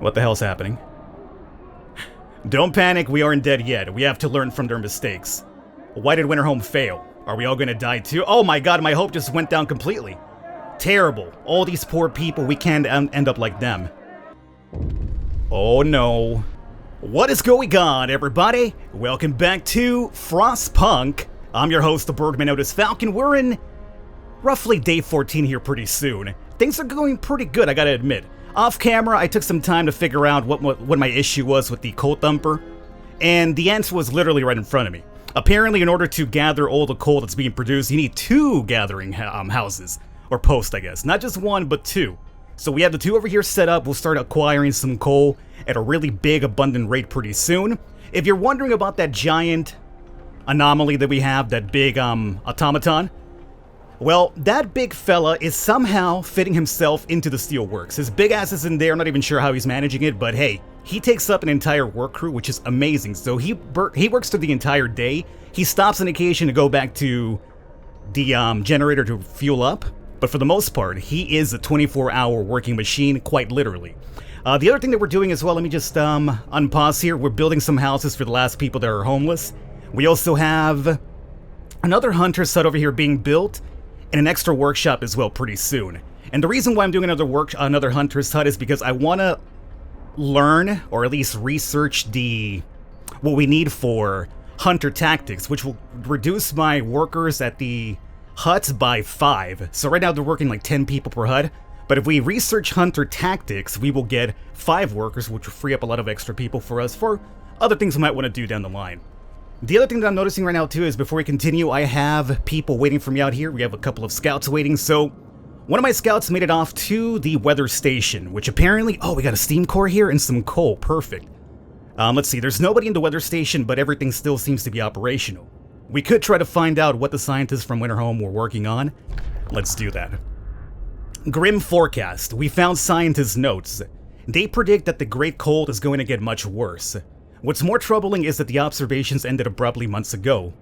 What the hell's happening? Don't panic, we aren't dead yet. We have to learn from their mistakes. Why did Winterhome fail? Are we all gonna die too? Oh my god, my hope just went down completely. Terrible. All these poor people, we can't end up like them. Oh no. What is going on, everybody? Welcome back to Frostpunk. I'm your host, the Bergman Otis Falcon. We're in roughly day 14 here pretty soon. Things are going pretty good, I gotta admit. Off camera, I took some time to figure out what my issue was with the coal thumper, and the answer was literally right in front of me. Apparently, in order to gather all the coal that's being produced, you need two gathering houses, or posts, I guess. Not just one, but two. So we have the two over here set up. We'll start acquiring some coal at a really big, abundant rate pretty soon. If you're wondering about that giant anomaly that we have, that big automaton, well, that big fella is somehow fitting himself into the steelworks. His big ass is in there. I'm not even sure how he's managing it, but hey, he takes up an entire work crew, which is amazing. So he works through the entire day. He stops on occasion to go back to the generator to fuel up, but for the most part, he is a 24-hour working machine, quite literally. The other thing that we're doing as well, let me just unpause here. We're building some houses for the last people that are homeless. We also have another hunter's hut over here being built, and an extra workshop as well pretty soon. And the reason why I'm doing another hunter's hut is because I want to learn, or at least research what we need for hunter tactics, which will reduce my workers at the huts by 5. So right now they're working like 10 people per hut, but if we research hunter tactics, we will get 5 workers, which will free up a lot of extra people for us for other things we might want to do down the line. The other thing that I'm noticing right now too is before we continue, I have people waiting for me out here. We have a couple of scouts waiting, so one of my scouts made it off to the weather station, which apparently, oh, we got a steam core here and some coal, perfect. Let's see, there's nobody in the weather station, but everything still seems to be operational. We could try to find out what the scientists from Winterhome were working on. Let's do that. Grim forecast. We found scientists' notes. They predict that the Great Cold is going to get much worse. What's more troubling is that the observations ended abruptly months ago.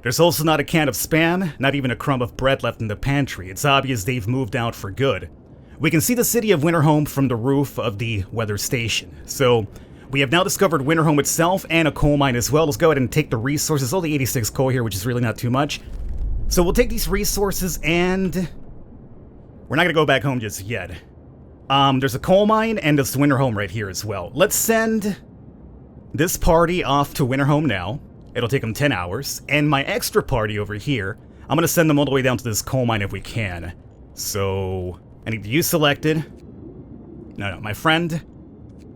There's also not a can of Spam, not even a crumb of bread left in the pantry. It's obvious they've moved out for good. We can see the city of Winterhome from the roof of the weather station. So, we have now discovered Winterhome itself and a coal mine as well. Let's go ahead and take the resources. Only 86 coal here, which is really not too much. So we'll take these resources and we're not going to go back home just yet. There's a coal mine and there's Winterhome right here as well. Let's send this party off to Winterhome now. It'll take them 10 hours. And my extra party over here, I'm going to send them all the way down to this coal mine if we can. So, I need you selected. No, my friend.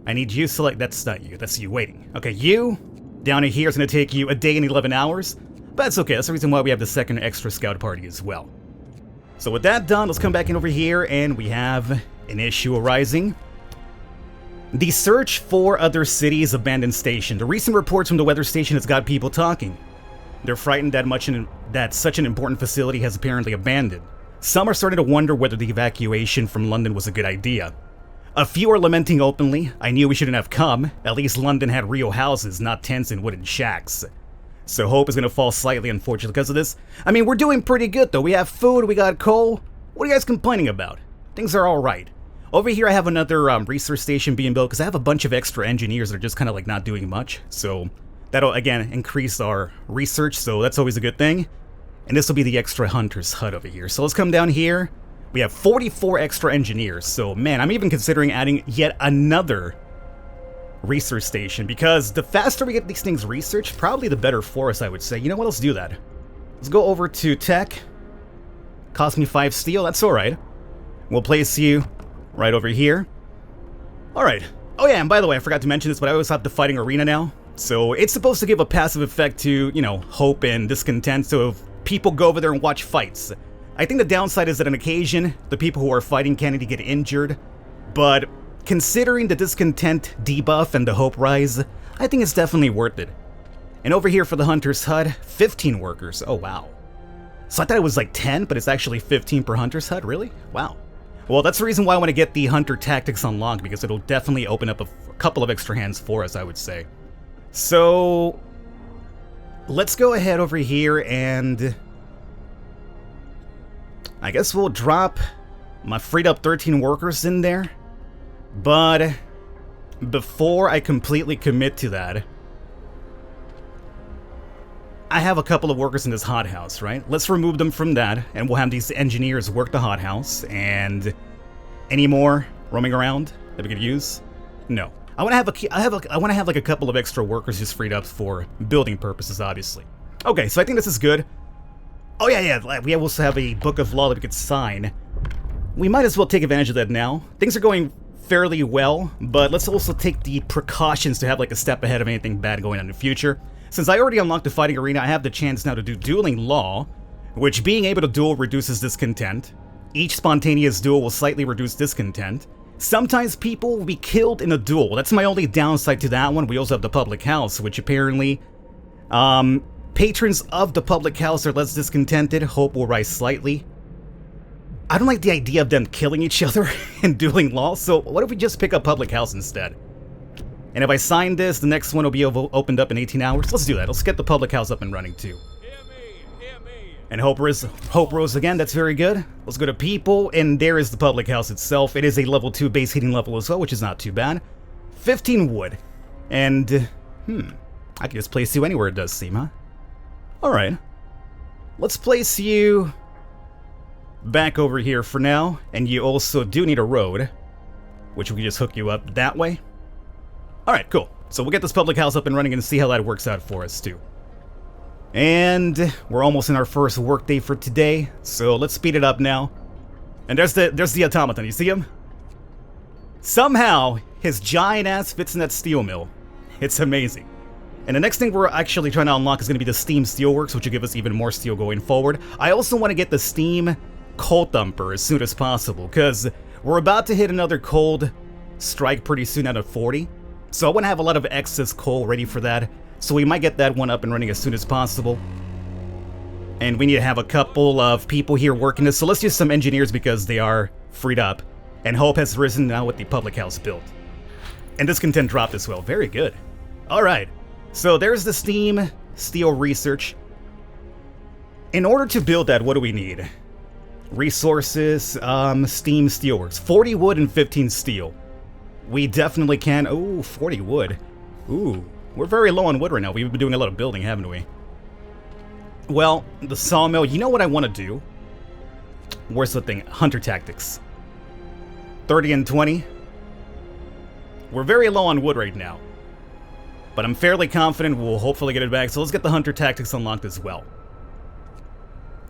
I need you select. That's not you. That's you waiting. Okay, you down here is going to take you a day and 11 hours. But that's okay. That's the reason why we have the second extra scout party as well. So with that done, let's come back in over here and we have an issue arising. The search for other cities' abandoned station. The recent reports from the weather station has got people talking. They're frightened that such an important facility has apparently abandoned. Some are starting to wonder whether the evacuation from London was a good idea. A few are lamenting openly. I knew we shouldn't have come. At least London had real houses, not tents and wooden shacks. So hope is going to fall slightly, unfortunately, because of this. I mean, we're doing pretty good, though. We have food, we got coal. What are you guys complaining about? Things are alright. Over here, I have another research station being built, because I have a bunch of extra engineers that are just kind of like not doing much. So that'll, again, increase our research, so that's always a good thing. And this will be the extra hunter's hut over here. So let's come down here. We have 44 extra engineers, so man, I'm even considering adding yet another research station, because the faster we get these things researched, probably the better for us, I would say. You know what, let's do that. Let's go over to tech. Cost me 5 steel, that's alright. We'll place you right over here. Alright. Oh yeah, and by the way, I forgot to mention this, but I always have the fighting arena now. So it's supposed to give a passive effect to, you know, hope and discontent, so if people go over there and watch fights. I think the downside is that on occasion, the people who are fighting can get injured, but considering the discontent debuff and the hope rise, I think it's definitely worth it. And over here for the hunter's hut, 15 workers. Oh wow. So I thought it was like 10, but it's actually 15 per hunter's hut, really? Wow. Well, that's the reason why I want to get the hunter tactics unlocked, because it'll definitely open up a couple of extra hands for us, I would say. So let's go ahead over here and I guess we'll drop my freed up 13 workers in there, but before I completely commit to that, I have a couple of workers in this hothouse, right? Let's remove them from that, and we'll have these engineers work the hothouse. And any more roaming around that we could use? No. I want to have like a couple of extra workers just freed up for building purposes, obviously. Okay, so I think this is good. Oh yeah. We also have a book of law that we could sign. We might as well take advantage of that now. Things are going fairly well, but let's also take the precautions to have like a step ahead of anything bad going on in the future. Since I already unlocked the fighting arena, I have the chance now to do dueling law, which being able to duel reduces discontent. Each spontaneous duel will slightly reduce discontent. Sometimes people will be killed in a duel. That's my only downside to that one. We also have the public house, which apparently, patrons of the public house are less discontented. Hope will rise slightly. I don't like the idea of them killing each other in dueling law, so what if we just pick up public house instead? And if I sign this, the next one will be opened up in 18 hours. Let's do that. Let's get the public house up and running too. Hear me. And hope rose again. That's very good. Let's go to people, and there is the public house itself. It is a level 2 base heating level as well, which is not too bad. 15 wood. And, I can just place you anywhere, it does seem, huh? Alright. Let's place you back over here for now. And you also do need a road, which we can just hook you up that way. Alright, cool. So we'll get this public house up and running and see how that works out for us, too. And we're almost in our first workday for today, so let's speed it up now. And there's the automaton, you see him? Somehow, his giant ass fits in that steel mill. It's amazing. And the next thing we're actually trying to unlock is going to be the Steam Steelworks, which will give us even more steel going forward. I also want to get the Steam Coal Thumper as soon as possible, because we're about to hit another cold strike pretty soon out of 40. So I want to have a lot of excess coal ready for that. So we might get that one up and running as soon as possible. And we need to have a couple of people here working this. So let's use some engineers because they are freed up. And hope has risen now with the public house built. And discontent dropped as well. Very good. Alright. So there's the Steam Steel Research. In order to build that, what do we need? Resources, Steam Steelworks. 40 wood and 15 steel. We definitely can. Ooh, 40 wood. Ooh, we're very low on wood right now. We've been doing a lot of building, haven't we? Well, the sawmill, you know what I want to do? Where's the thing? Hunter tactics. 30 and 20. We're very low on wood right now. But I'm fairly confident we'll hopefully get it back. So let's get the hunter tactics unlocked as well.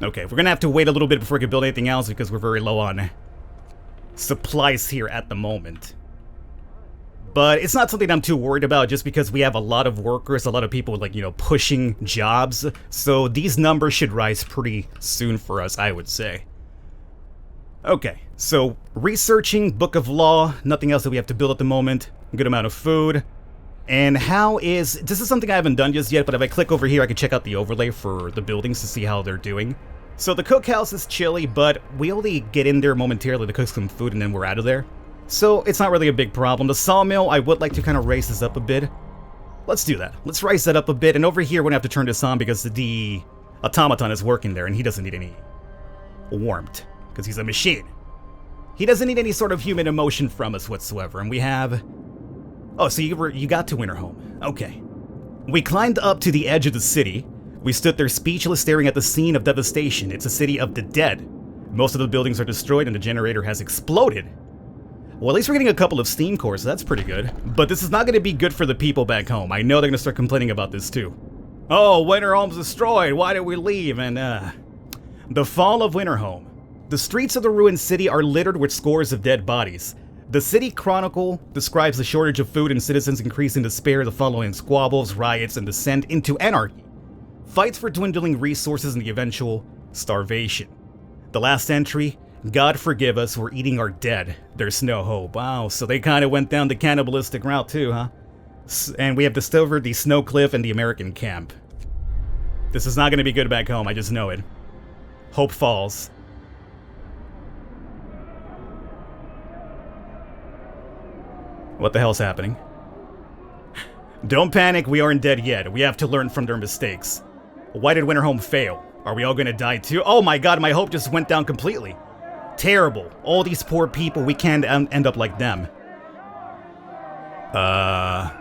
Okay, we're going to have to wait a little bit before we can build anything else because we're very low on supplies here at the moment. But it's not something I'm too worried about just because we have a lot of workers, a lot of people like, pushing jobs. So these numbers should rise pretty soon for us, I would say. Okay, so researching, Book of Law, nothing else that we have to build at the moment. Good amount of food. And this is something I haven't done just yet, but if I click over here, I can check out the overlay for the buildings to see how they're doing. So the cookhouse is chilly, but we only get in there momentarily to cook some food and then we're out of there. So it's not really a big problem. The sawmill, I would like to kind of raise this up a bit. Let's do that. Let's raise that up a bit. And over here, we're going to have to turn this on because the automaton is working there and he doesn't need any warmth because he's a machine. He doesn't need any sort of human emotion from us whatsoever. And we have... Oh, so you got to Winterhome. Okay. We climbed up to the edge of the city. We stood there speechless, staring at the scene of devastation. It's a city of the dead. Most of the buildings are destroyed and the generator has exploded. Well, at least we're getting a couple of steam cores, so that's pretty good. But this is not going to be good for the people back home. I know they're going to start complaining about this too. Oh, Winterhome's destroyed. Why did we leave? And, the fall of Winterhome. The streets of the ruined city are littered with scores of dead bodies. The City Chronicle describes the shortage of food and citizens' increasing despair, the following squabbles, riots, and descent into anarchy. Fights for dwindling resources and the eventual starvation. The last entry, God forgive us, we're eating our dead. There's no hope. Wow, so they kind of went down the cannibalistic route too, huh? And we have discovered the Snow Cliff and the American camp. This is not going to be good back home, I just know it. Hope falls. What the hell's happening? Don't panic, we aren't dead yet. We have to learn from their mistakes. Why did Winterhome fail? Are we all gonna die too? Oh my god, my hope just went down completely. Terrible. All these poor people, we can't end up like them. Oh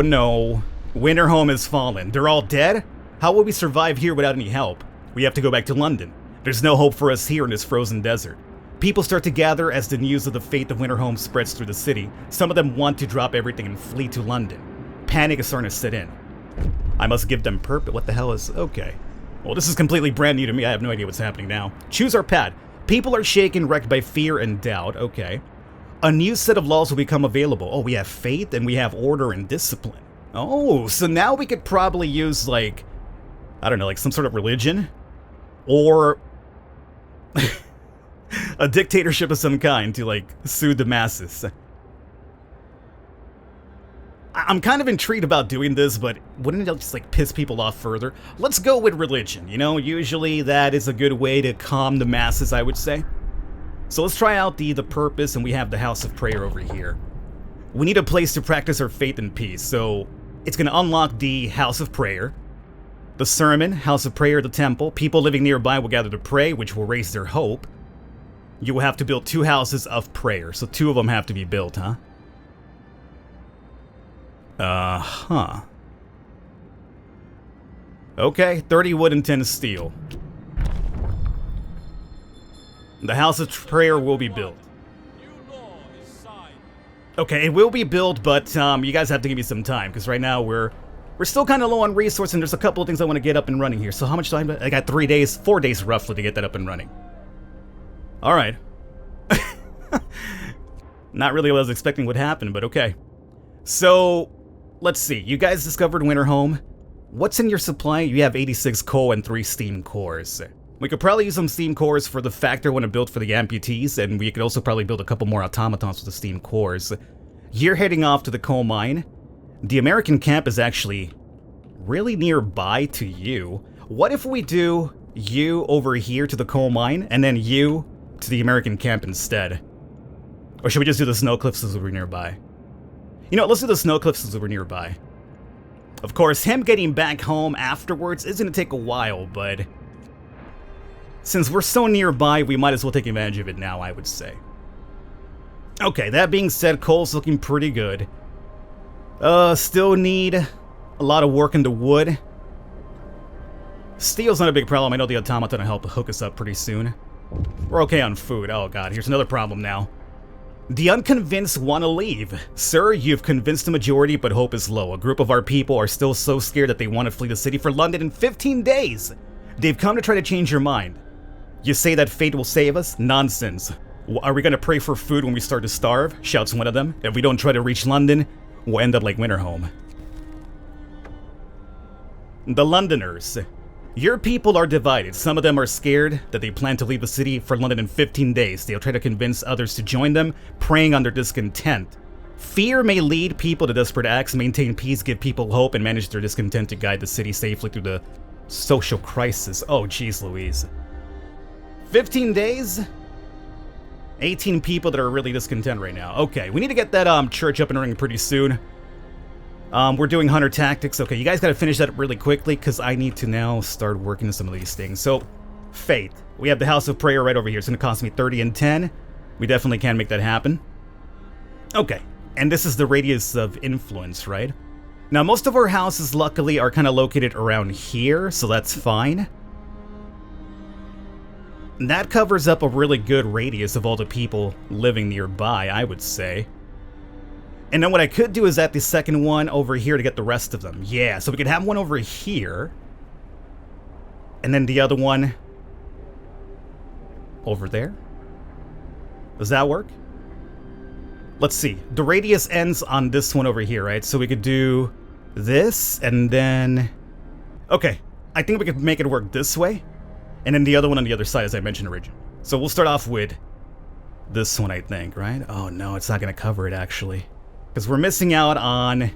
no. Winterhome has fallen. They're all dead? How will we survive here without any help? We have to go back to London. There's no hope for us here in this frozen desert. People start to gather as the news of the fate of Winterhome spreads through the city. Some of them want to drop everything and flee to London. Panic is starting to set in. I must give them purpose. What the hell is... Okay. Well, this is completely brand new to me. I have no idea what's happening now. Choose our path. People are shaken, wrecked by fear and doubt. Okay. A new set of laws will become available. Oh, we have faith and we have order and discipline. Oh, so now we could probably use, like... I don't know, like some sort of religion? Or... a dictatorship of some kind to, like, soothe the masses. I'm kind of intrigued about doing this, but wouldn't it just, like, piss people off further? Let's go with religion, you know? Usually that is a good way to calm the masses, I would say. So let's try out the purpose, and we have the House of Prayer over here. We need a place to practice our faith and peace, so it's going to unlock the House of Prayer. The sermon, House of Prayer, the temple. People living nearby will gather to pray, which will raise their hope. You will have to build 2 houses of prayer, so 2 of them have to be built, huh? Okay, 30 wood and 10 steel. The House of Prayer will be built. Okay, it will be built, but you guys have to give me some time, because right now we're still kind of low on resources, and there's a couple of things I want to get up and running here. So how much time? I got 3 days, 4 days roughly to get that up and running. Alright. Not really what I was expecting would happen, but okay. So, let's see. You guys discovered Winterhome. What's in your supply? You have 86 coal and 3 steam cores. We could probably use some steam cores for the factor I want to build for the amputees, and we could also probably build a couple more automatons with the steam cores. You're heading off to the coal mine. The American camp is actually really nearby to you. What if we do you over here to the coal mine, and then you to the American camp instead? Or should we just do the snow cliffs as we're nearby? You know what, let's do the snow cliffs as we're nearby. Of course, him getting back home afterwards is going to take a while, but since we're so nearby, we might as well take advantage of it now, I would say. Okay, that being said, coal's looking pretty good. Still need a lot of work in the wood. Steel's not a big problem. I know the automaton will help hook us up pretty soon. We're okay on food. Oh god, here's another problem now. The unconvinced want to leave. Sir, you've convinced the majority, but hope is low. A group of our people are still so scared that they want to flee the city for London in 15 days. They've come to try to change your mind. You say that fate will save us? Nonsense. Are we going to pray for food when we start to starve? Shouts one of them. If we don't try to reach London, we'll end up like Winterhome. The Londoners. Your people are divided. Some of them are scared that they plan to leave the city for London in 15 days. They'll try to convince others to join them, preying on their discontent. Fear may lead people to desperate acts. Maintain peace, give people hope, and manage their discontent to guide the city safely through the social crisis. Oh, jeez Louise. 15 days? 18 people that are really discontent right now. Okay, we need to get that church up and running pretty soon. We're doing hunter tactics. Okay, you guys gotta finish that really quickly, because I need to now start working on some of these things. So, Faith. We have the House of Prayer right over here. It's gonna cost me 30 and 10. We definitely can make that happen. Okay, and this is the radius of influence, right? Now, most of our houses, luckily, are kind of located around here, so that's fine. That covers up a really good radius of all the people living nearby, I would say. And then what I could do is add the second one over here to get the rest of them. Yeah, so we could have one over here. And then the other one over there. Does that work? Let's see. The radius ends on this one over here, right? So we could do this and then... Okay, I think we could make it work this way. And then the other one on the other side, as I mentioned originally. So we'll start off with this one, I think, right? Oh no, it's not going to cover it, actually. Because we're missing out on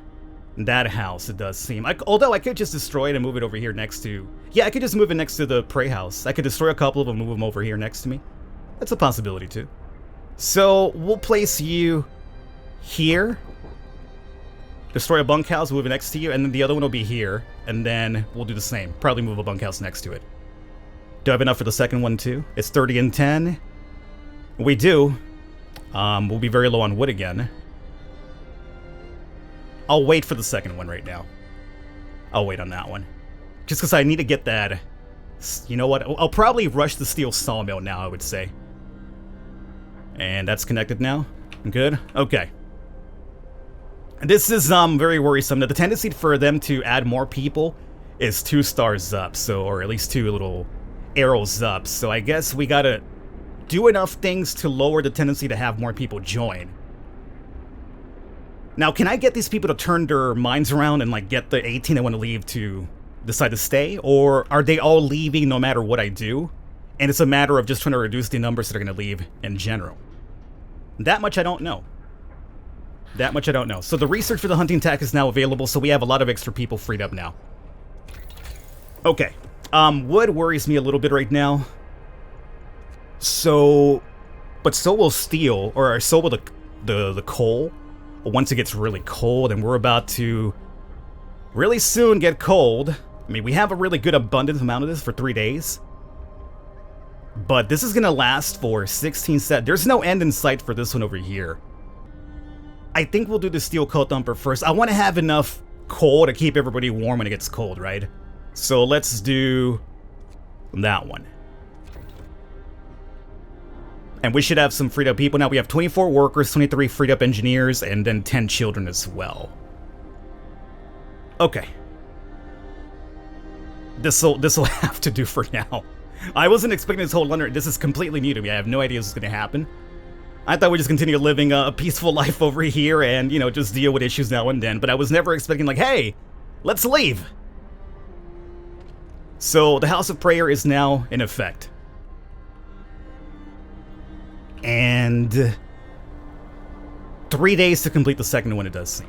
that house, it does seem. Although I could just destroy it and move it over here next to... Yeah, I could just move it next to the pray house. I could destroy a couple of them and move them over here next to me. That's a possibility, too. So, we'll place you here. Destroy a bunkhouse, move it next to you, and then the other one will be here. And then we'll do the same. Probably move a bunkhouse next to it. Do I have enough for the second one, too? It's 30 and 10. We do. We'll be very low on wood again. I'll wait for the second one right now. I'll wait on that one. Just because I need to get that... You know what? I'll probably rush the steel sawmill now, I would say. And that's connected now. Good. Okay. This is very worrisome. The tendency for them to add more people is 2 stars up, so, or at least 2 little arrows up. So I guess we gotta do enough things to lower the tendency to have more people join. Now, can I get these people to turn their minds around and like get the 18 that want to leave to decide to stay? Or are they all leaving no matter what I do? And it's a matter of just trying to reduce the numbers that are going to leave in general. That much I don't know. That much I don't know. So the research for the hunting tack is now available, so we have a lot of extra people freed up now. Okay. Wood worries me a little bit right now. So... But so will steel, or so will the coal. Once it gets really cold, and we're about to really soon get cold. I mean, we have a really good abundant amount of this for 3 days. But this is going to last for 16 sets. There's no end in sight for this one over here. I think we'll do the steel coal thumper first. I want to have enough coal to keep everybody warm when it gets cold, right? So let's do that one. And we should have some freed up people. Now we have 24 workers, 23 freed up engineers, and then 10 children as well. Okay. This'll have to do for now. I wasn't expecting this whole London. This is completely new to me. I have no idea this is going to happen. I thought we'd just continue living a peaceful life over here and, you know, just deal with issues now and then. But I was never expecting, like, hey, let's leave. So the House of Prayer is now in effect. And 3 days to complete the second one, it does seem.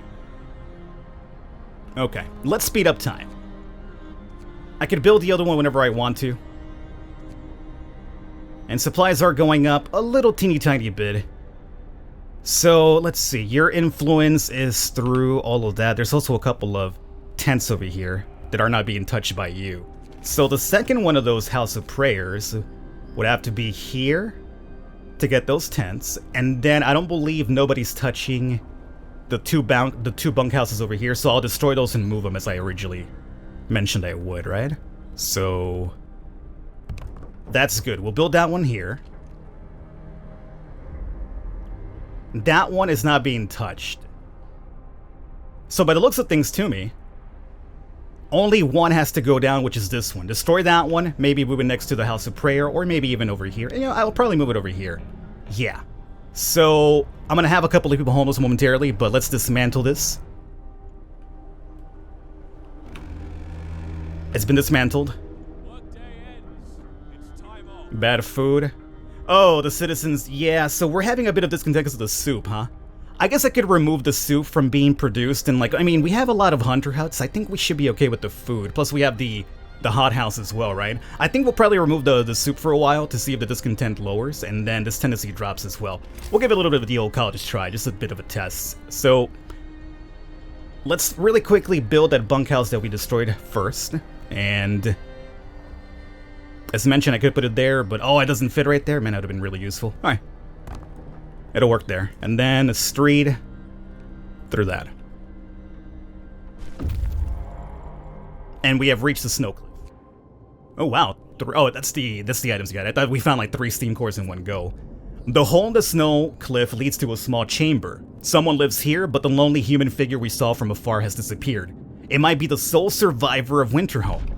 Okay, let's speed up time. I could build the other one whenever I want to. And supplies are going up a little teeny tiny bit. So, let's see. Your influence is through all of that. There's also a couple of tents over here that are not being touched by you. So the second one of those House of Prayers would have to be here to get those tents. And then I don't believe nobody's touching the two bunkhouses over here. So I'll destroy those and move them as I originally mentioned I would, right? So... that's good. We'll build that one here. That one is not being touched. So by the looks of things to me, only one has to go down, which is this one. Destroy that one, maybe move it next to the House of Prayer, or maybe even over here. You know, I'll probably move it over here. Yeah. So, I'm gonna have a couple of people homeless momentarily, but let's dismantle this. It's been dismantled. Bad food. Oh, the citizens. Yeah, so we're having a bit of discontent because of the soup, huh? I guess I could remove the soup from being produced and, like, I mean, we have a lot of hunter huts. I think we should be okay with the food. Plus, we have the hothouse as well, right? I think we'll probably remove the soup for a while to see if the discontent lowers, and then this tendency drops as well. We'll give it a little bit of the old college try, just a bit of a test. So, let's really quickly build that bunkhouse that we destroyed first, and... as mentioned, I could put it there, but oh, it doesn't fit right there. Man, that would have been really useful. Alright. It'll work there. And then a street through that. And we have reached the snow cliff. Oh, wow. Oh, that's the items you got. I thought we found like 3 steam cores in one go. The hole in the snow cliff leads to a small chamber. Someone lives here, but the lonely human figure we saw from afar has disappeared. It might be the sole survivor of Winterhome.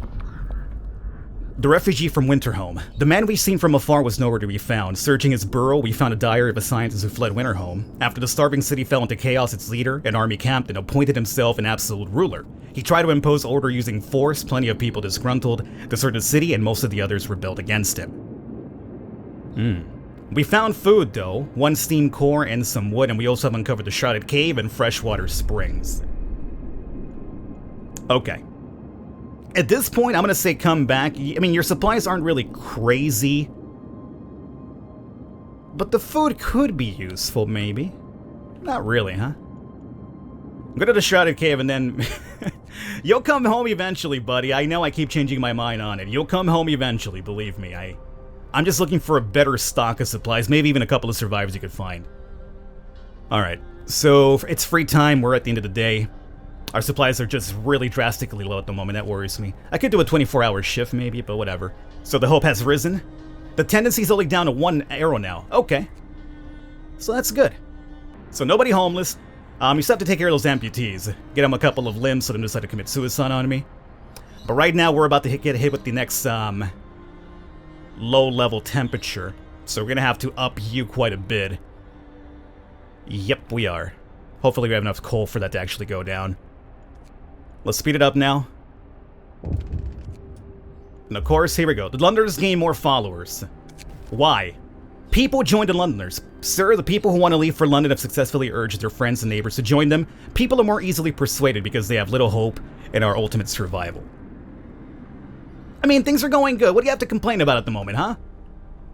The refugee from Winterhome. The man we've seen from afar was nowhere to be found. Searching his burrow, we found a diary of a scientist who fled Winterhome. After the starving city fell into chaos, its leader, an army captain, appointed himself an absolute ruler. He tried to impose order using force, plenty of people disgruntled, deserted the city, and most of the others rebelled against him. We found food, though. 1 steam core and some wood, and we also have uncovered the shrouded cave and freshwater springs. Okay. At this point, I'm going to say come back. I mean, your supplies aren't really crazy. But the food could be useful, maybe. Not really, huh? Go to the Shrouded Cave and then... You'll come home eventually, buddy. I know I keep changing my mind on it. You'll come home eventually, believe me. I'm just looking for a better stock of supplies. Maybe even a couple of survivors you could find. Alright, so it's free time, we're at the end of the day. Our supplies are just really drastically low at the moment, that worries me. I could do a 24-hour shift maybe, but whatever. So the hope has risen. The tendency's only down to 1 arrow now. Okay. So that's good. So nobody homeless. You still have to take care of those amputees. Get them a couple of limbs so they don't decide to commit suicide on me. But right now we're about to get hit with the next low-level temperature. So we're going to have to up you quite a bit. Yep, we are. Hopefully we have enough coal for that to actually go down. Let's speed it up now. And of course, here we go. The Londoners gain more followers. Why? People join the Londoners. Sir, the people who want to leave for London have successfully urged their friends and neighbors to join them. People are more easily persuaded because they have little hope in our ultimate survival. I mean, things are going good. What do you have to complain about at the moment, huh?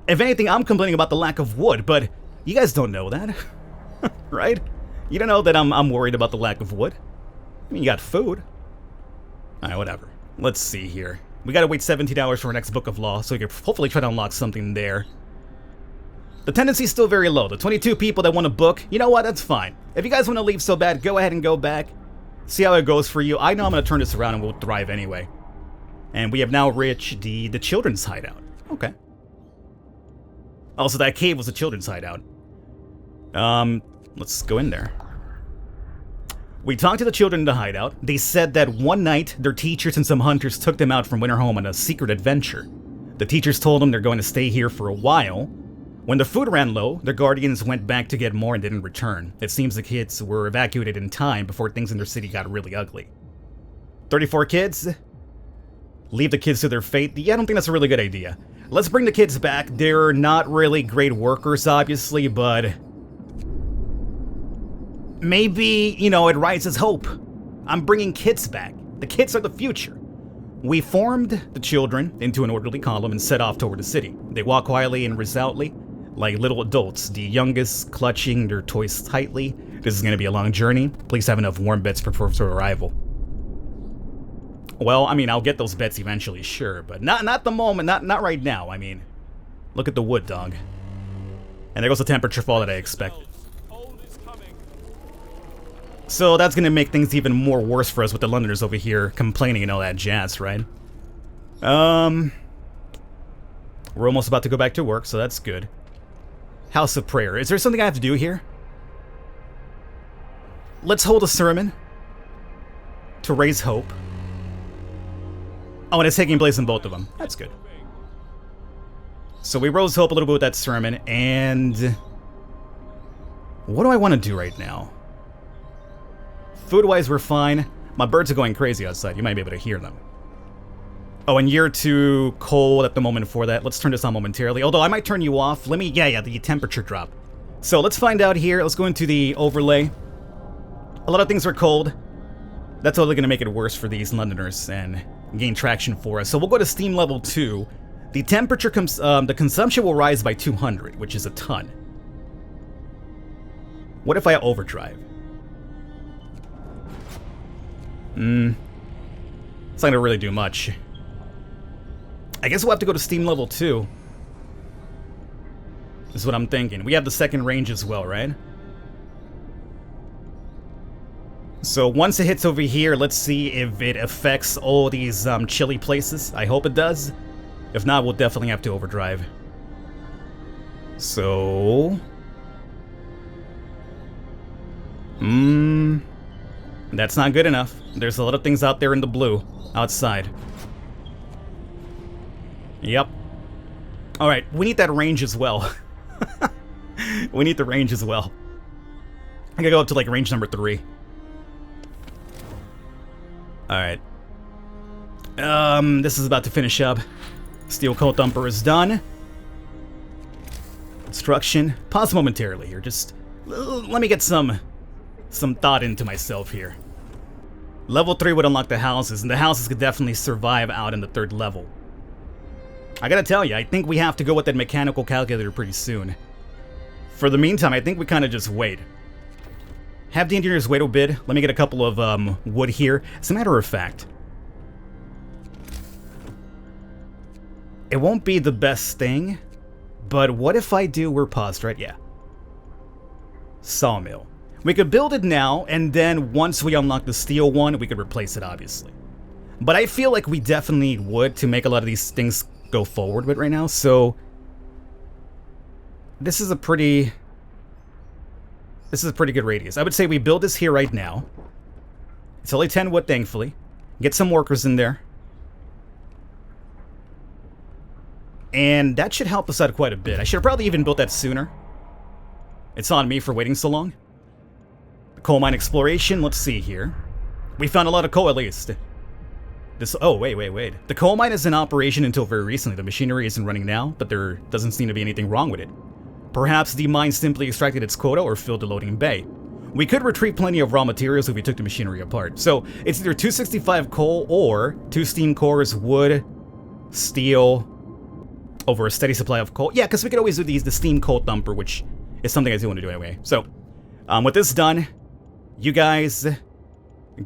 If anything, I'm complaining about the lack of wood, but you guys don't know that. Right? You don't know that I'm worried about the lack of wood. I mean, you got food. Alright, whatever. Let's see here. We gotta wait 17 hours for our next book of law, so we can hopefully try to unlock something there. The tendency's still very low. The 22 people that want a book, you know what, that's fine. If you guys want to leave so bad, go ahead and go back. See how it goes for you. I know I'm gonna turn this around and we'll thrive anyway. And we have now reached the children's hideout. Okay. Also, that cave was a children's hideout. Let's go in there. We talked to the children in the hideout. They said that one night, their teachers and some hunters took them out from Winterhome on a secret adventure. The teachers told them they're going to stay here for a while. When the food ran low, their guardians went back to get more and didn't return. It seems the kids were evacuated in time before things in their city got really ugly. 34 kids? Leave the kids to their fate? Yeah, I don't think that's a really good idea. Let's bring the kids back. They're not really great workers, obviously, but maybe, you know, it rises hope. I'm bringing kids back. The kids are the future. We formed the children into an orderly column and set off toward the city. They walk quietly and resolutely, like little adults, the youngest clutching their toys tightly. This is going to be a long journey. Please have enough warm beds for arrival. Well, I mean, I'll get those beds eventually, sure, but not the moment, not right now. I mean, look at the wood, dog. And there goes the temperature fall that I expected. So that's gonna make things even more worse for us with the Londoners over here complaining and all that jazz, right? We're almost about to go back to work, so that's good. House of Prayer. Is there something I have to do here? Let's hold a sermon to raise hope. Oh, and it's taking place in both of them. That's good. So we rose hope a little bit with that sermon, and what do I want to do right now? Food-wise, we're fine. My birds are going crazy outside. You might be able to hear them. Oh, and you're too cold at the moment for that. Let's turn this on momentarily. Although, I might turn you off. Let me... Yeah, the temperature drop. So, let's find out here. Let's go into the overlay. A lot of things are cold. That's only going to make it worse for these Londoners and gain traction for us. So, we'll go to Steam Level 2. The temperature comes... the consumption will rise by 200, which is a ton. What if I overdrive? It's not gonna really do much. I guess we'll have to go to Steam Level 2. Is what I'm thinking. We have the second range as well, right? So once it hits over here, let's see if it affects all these chilly places. I hope it does. If not, we'll definitely have to overdrive. So... that's not good enough. There's a lot of things out there in the blue, outside. Yep. Alright, we need that range as well. We need the range as well. I gotta go up to like range number 3. Alright. This is about to finish up. Steel Coal Thumper is done. Construction. Pause momentarily here, just let me get some thought into myself here. Level 3 would unlock the houses, and the houses could definitely survive out in the 3rd level. I gotta tell you, I think we have to go with that mechanical calculator pretty soon. For the meantime, I think we kind of just wait. Have the engineers wait a bit. Let me get a couple of wood here. As a matter of fact, it won't be the best thing, but what if I do... We're paused, right? Yeah. sawmill. We could build it now, and then once we unlock the steel one, we could replace it, obviously. But I feel like we definitely need wood to make a lot of these things go forward with right now, so... This is a pretty good radius. I would say we build this here right now. It's only 10 wood, thankfully. Get some workers in there. And that should help us out quite a bit. I should have probably even built that sooner. It's on me for waiting so long. The coal mine exploration, let's see here. We found a lot of coal at least. Oh, wait. The coal mine is in operation until very recently. The machinery isn't running now, but there doesn't seem to be anything wrong with it. Perhaps the mine simply extracted its quota or filled the loading bay. We could retrieve plenty of raw materials if we took the machinery apart. So, it's either 265 coal or 2 steam cores, wood, steel, over a steady supply of coal. Yeah, because we could always do the steam coal thumper, which is something I do want to do anyway. So, with this done, you guys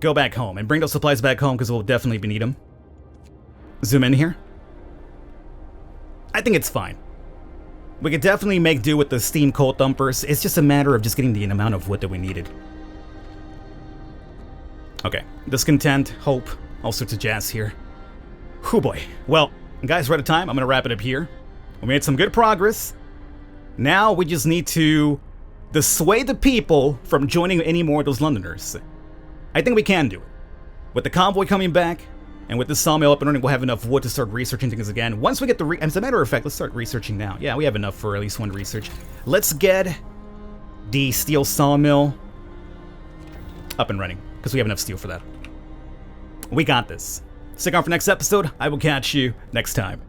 go back home and bring those supplies back home because we'll definitely need them. Zoom in here. I think it's fine. We could definitely make do with the steam coal thumpers. It's just a matter of just getting the amount of wood that we needed. Okay, discontent, hope, all sorts of jazz here. Whew boy. Well, guys, we're out of time. I'm going to wrap it up here. We made some good progress. Now we just need to dissuade the people from joining any more of those Londoners. I think we can do it. With the convoy coming back, and with the sawmill up and running, we'll have enough wood to start researching things again. Once we get the as a matter of fact, let's start researching now. Yeah, we have enough for at least one research. Let's get the steel sawmill up and running, because we have enough steel for that. We got this. Stick on for next episode. I will catch you next time.